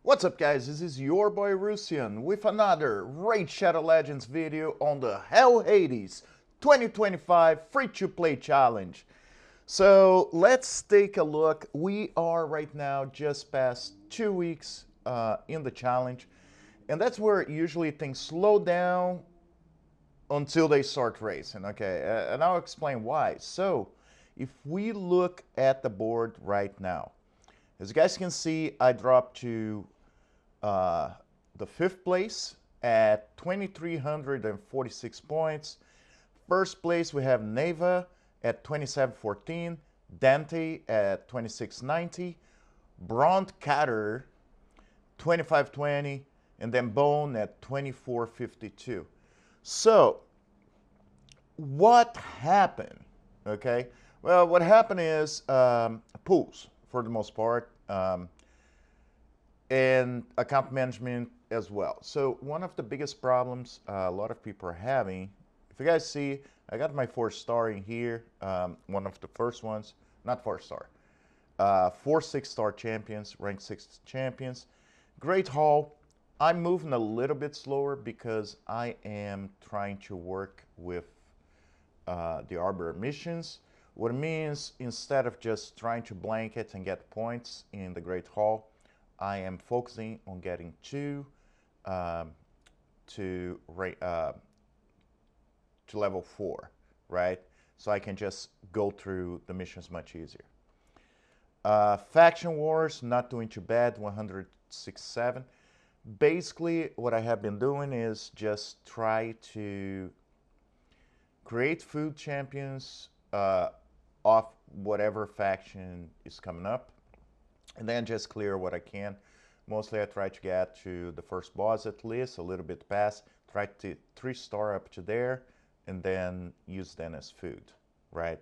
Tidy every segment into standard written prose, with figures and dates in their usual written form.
What's up guys, this is your boy Russian with another Raid Shadow Legends video on the Hell Hades 2025 free-to-play challenge. So let's take a look. We are right now just past 2 weeks in the challenge, and that's where usually things slow down until they start racing, okay? And I'll explain why. So if we look at the board right now, as you guys can see, I dropped to the 5th place at 2,346 points. First place we have Neva at 2714, Dante at 2690, Bront Catter 2520, and then Bone at 2452. So what happened? Okay, well, what happened is pools for the most part. And account management as well. So one of the biggest problems a lot of people are having, if you guys see, I got my 4-star in here, one of the first ones, not 4-star, 4 6-star champions, ranked 6 champions. Great haul. I'm moving a little bit slower because I am trying to work with the Arbor missions. What it means, instead of just trying to blanket and get points in the Great Hall, I am focusing on getting to level 4, right? So I can just go through the missions much easier. Faction Wars, not doing too bad, 167. Basically, what I have been doing is just try to create food champions off whatever faction is coming up, and then just clear what I can. Mostly I try to get to the first boss at least, a little bit past, try to 3-star up to there, and then use them as food, right?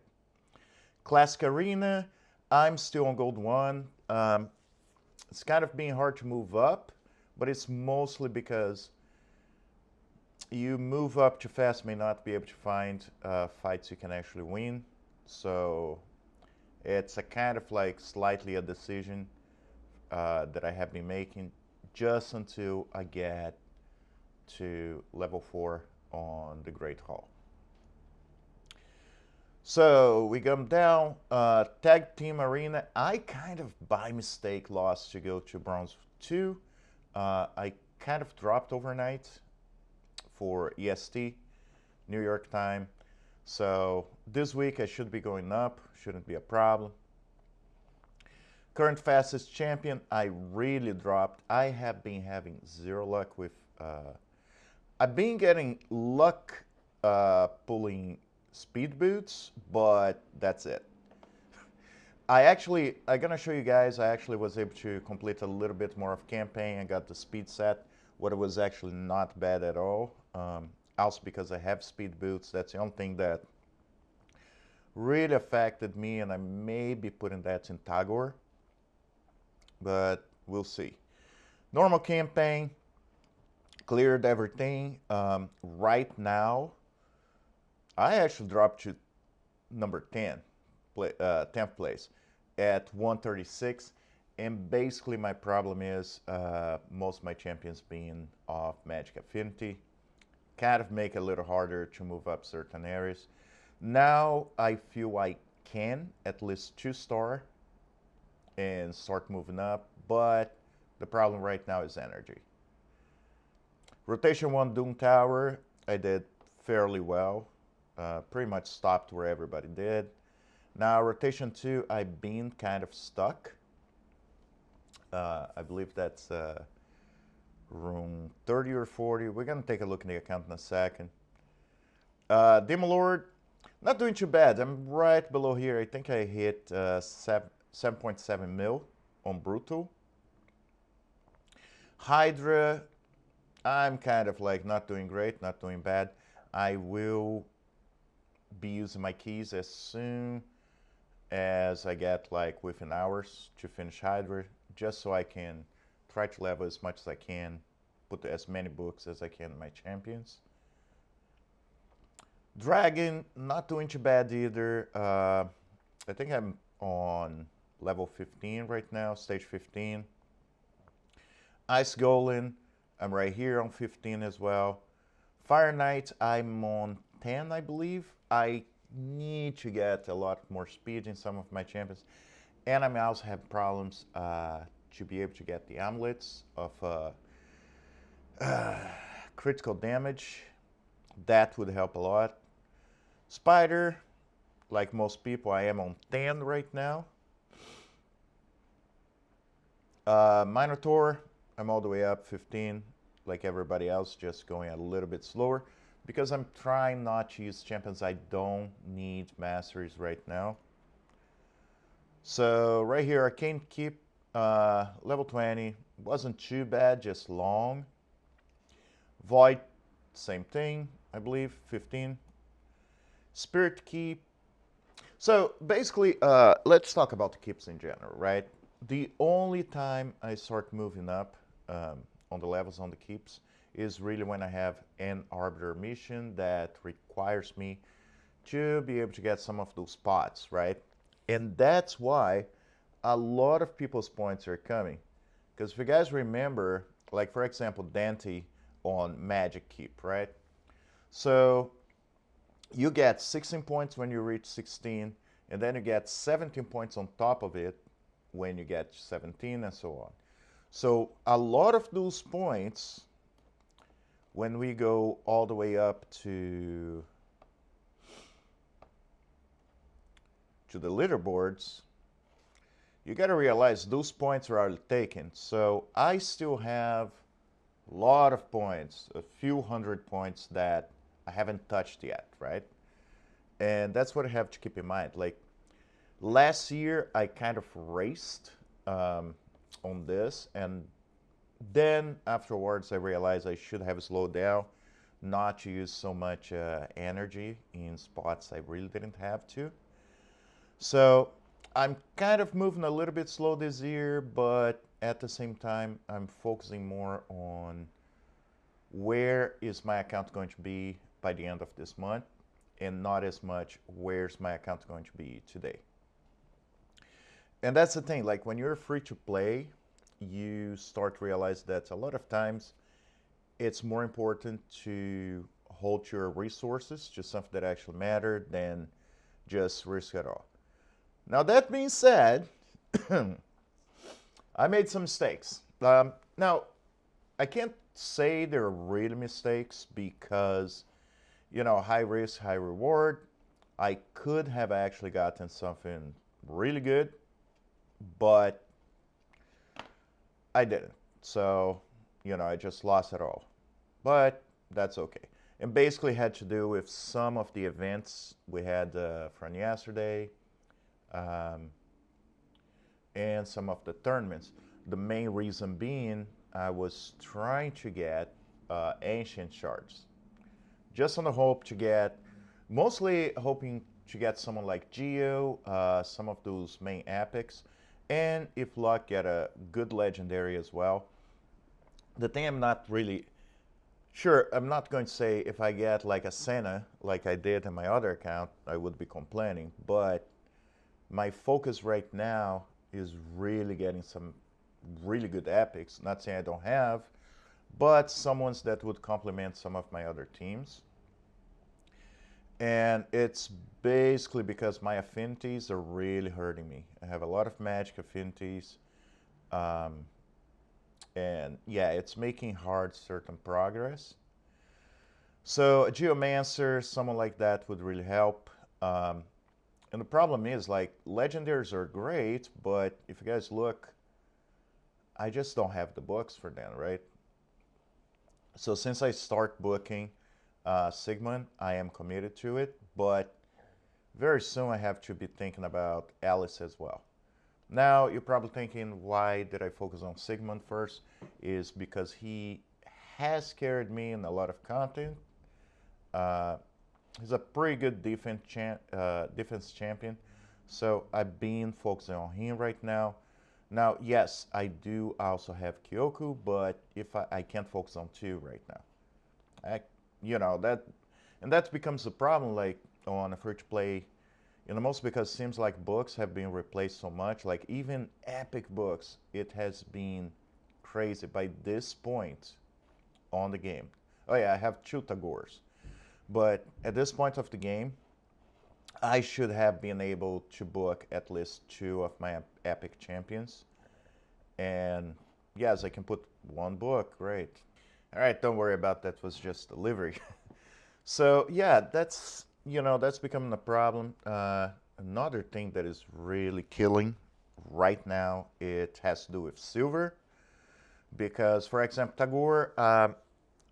Classic Arena, I'm still on Gold 1. It's kind of being hard to move up, but it's mostly because you move up too fast, may not be able to find fights you can actually win. So it's a kind of like slightly a decision that I have been making just until I get to level 4 on the Great Hall. So we come down, Tag Team Arena. I kind of by mistake lost to go to Bronze 2. I kind of dropped overnight for EST, New York time. So this week I should be going up, shouldn't be a problem. Current fastest champion, I really dropped. I have been having zero luck with, I've been getting luck pulling speed boots, but that's it. I'm gonna show you guys, I actually was able to complete a little bit more of campaign. I got the speed set, what was actually not bad at all. Also because I have speed boots, that's the only thing that really affected me, and I may be putting that in Tagore, but we'll see. Normal campaign, cleared everything. Right now, I actually dropped to number 10, 10th place at 136, and basically my problem is most of my champions being off Magic Affinity. Kind of make it a little harder to move up certain areas. Now I feel I can at least 2-star and start moving up, but the problem right now is energy. Rotation 1 Doom Tower, I did fairly well. Pretty much stopped where everybody did. Now rotation 2, I've been kind of stuck. I believe that's room 30 or 40. We're gonna take a look in the account in a second. Demon Lord, not doing too bad. I'm right below here. I think I hit 7.7 mil on Brutal. Hydra, I'm kind of like not doing great, not doing bad. I will be using my keys as soon as I get like within hours to finish Hydra, just so I can try to level as much as I can, put as many books as I can in my champions. Dragon, not doing too bad either. I think I'm on level 15 right now, stage 15. Ice Golem, I'm right here on 15 as well. Fire Knight, I'm on 10, I believe. I need to get a lot more speed in some of my champions. And I may also have problems to be able to get the amulets of critical damage. That would help a lot. Spider, like most people, I am on 10 right now. Minotaur, I'm all the way up 15, like everybody else, just going a little bit slower because I'm trying not to use champions I don't need masteries right now. So right here, Arcane Keep, level 20, wasn't too bad, just long. Void, same thing, I believe, 15. Spirit Keep. So basically, let's talk about the keeps in general, right? The only time I start moving up on the levels on the keeps is really when I have an arbiter mission that requires me to be able to get some of those spots, right? And that's why a lot of people's points are coming. Because if you guys remember, like for example, Dante on Magic Keep, right? So you get 16 points when you reach 16, and then you get 17 points on top of it when you get 17 and so on. So a lot of those points, when we go all the way up to the leaderboards, you got to realize those points are already taken. So I still have a lot of points, a few hundred points that I haven't touched yet, right? And that's what I have to keep in mind. Like last year, I kind of raced on this, and then afterwards, I realized I should have slowed down, not to use so much energy in spots I really didn't have to. So I'm kind of moving a little bit slow this year, but at the same time, I'm focusing more on where is my account going to be by the end of this month, and not as much where's my account going to be today. And that's the thing, like when you're free to play, you start to realize that a lot of times it's more important to hold your resources to something that actually matter than just risk it all. Now that being said, I made some mistakes. Now, I can't say they're really mistakes because, you know, high risk, high reward. I could have actually gotten something really good, but I didn't. So, you know, I just lost it all. But that's okay. And basically had to do with some of the events we had from yesterday, and some of the tournaments. The main reason being I was trying to get ancient shards, just on the hope to get, mostly hoping to get someone like Geo, some of those main epics, and if luck, get a good legendary as well. The thing I'm not really sure, I'm not going to say if I get like a Senna, like I did in my other account, I would be complaining, but my focus right now is really getting some really good epics. Not saying I don't have, but some ones that would complement some of my other teams. And it's basically because my affinities are really hurting me. I have a lot of magic affinities. And yeah, it's making hard certain progress. So a Geomancer, someone like that would really help. And the problem is, like, legendaries are great, but if you guys look, I just don't have the books for them, right? So since I start booking Sigmund, I am committed to it, but very soon I have to be thinking about Alice as well. Now, you're probably thinking, why did I focus on Sigmund first? Is because he has carried me in a lot of content. He's a pretty good defense champion, so I've been focusing on him right now. Now, yes, I do also have Kyoku, but if I can't focus on two right now. You know, and that becomes a problem, like, on a free-to-play, you know, mostly because it seems like books have been replaced so much. Like, even epic books, it has been crazy by this point on the game. Oh yeah, I have 2 Tagores. But at this point of the game, I should have been able to book at least 2 of my epic champions. And yes, I can put 1 book, great. All right, don't worry about that, was just delivery. So yeah, that's, that's becoming a problem. Another thing that is really killing right now, it has to do with silver. Because, for example, Tagore,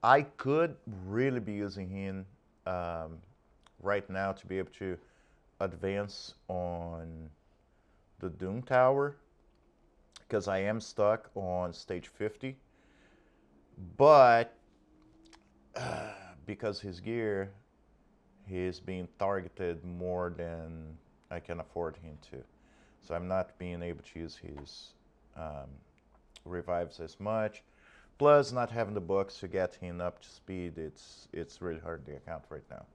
I could really be using him right now to be able to advance on the Doom Tower, because I am stuck on stage 50. But because his gear, he's being targeted more than I can afford him to. So I'm not being able to use his revives as much. Plus, not having the books to get him up to speed, it's really hard to account right now.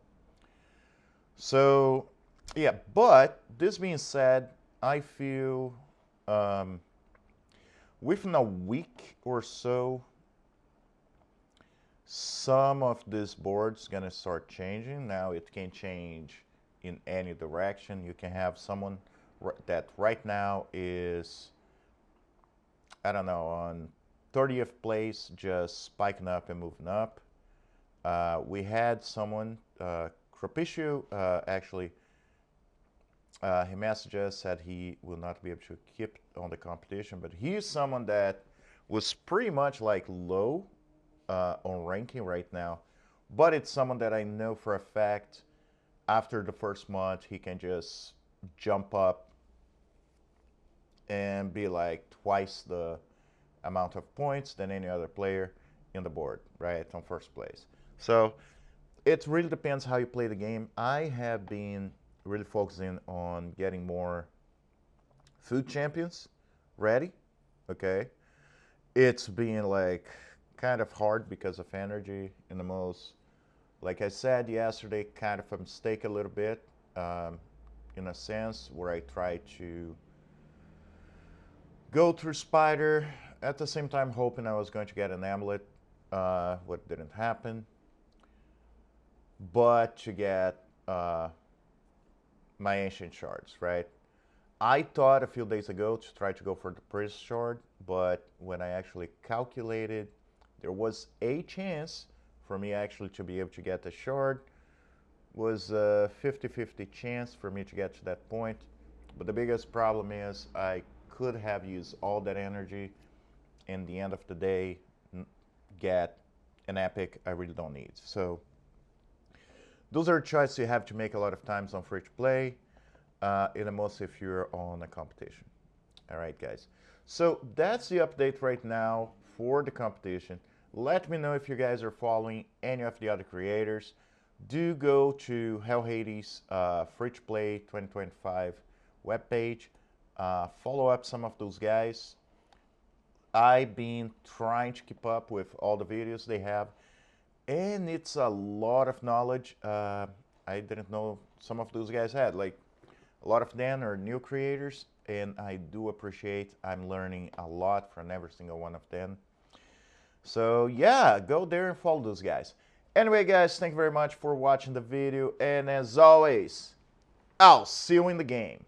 So, yeah, but this being said, I feel within a week or so, some of these boards gonna start changing. Now it can change in any direction. You can have someone that right now is, I don't know, on 30th place, just spiking up and moving up. We had someone, Cropicio, actually, he messaged us, said he will not be able to keep on the competition, but he is someone that was pretty much like low on ranking right now, but it's someone that I know for a fact after the first month he can just jump up and be like twice the amount of points than any other player in the board, right, on first place. So it really depends how you play the game. I have been really focusing on getting more food champions ready, okay? It's been like kind of hard because of energy in the most, like I said yesterday, kind of a mistake a little bit, in a sense, where I try to go through Spider, at the same time hoping I was going to get an amulet, what didn't happen, but to get my ancient shards, right? I thought a few days ago to try to go for the priest shard, but when I actually calculated, there was a chance for me actually to be able to get the shard. Was a 50-50 chance for me to get to that point. But the biggest problem is I could have used all that energy in the end of the day, get an epic I really don't need. So those are choices you have to make a lot of times on free to play, in the most if you're on a competition. All right, guys. So that's the update right now for the competition. Let me know if you guys are following any of the other creators. Do go to Hell Hades Free to Play 2025 webpage. Follow up some of those guys. I've been trying to keep up with all the videos they have, and it's a lot of knowledge I didn't know some of those guys had. Like, a lot of them are new creators, and I do appreciate I'm learning a lot from every single one of them. So yeah, go there and follow those guys. Anyway, guys, thank you very much for watching the video, and as always, I'll see you in the game.